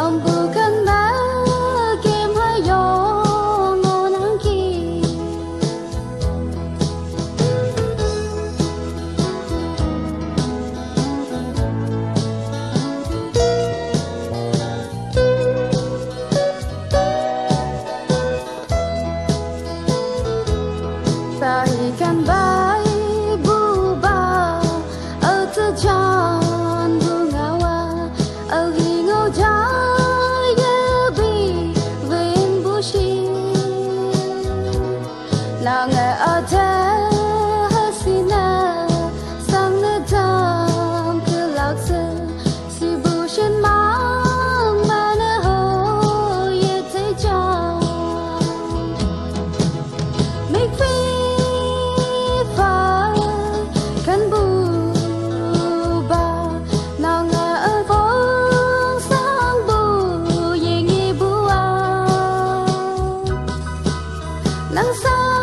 Ông bukan game hayo ngonangki Tahikan bayi buba ở từ tròn bunga hoa ở ghi ngô trái bi vinh bu shi nàng ở thế hasina sang nơi đam cứ lạc sơn si bu shin mang mà nơi hồ ye thấy cho make me kan buba nào ngờ ở phố sáng bu ye nghi bua nắng sáng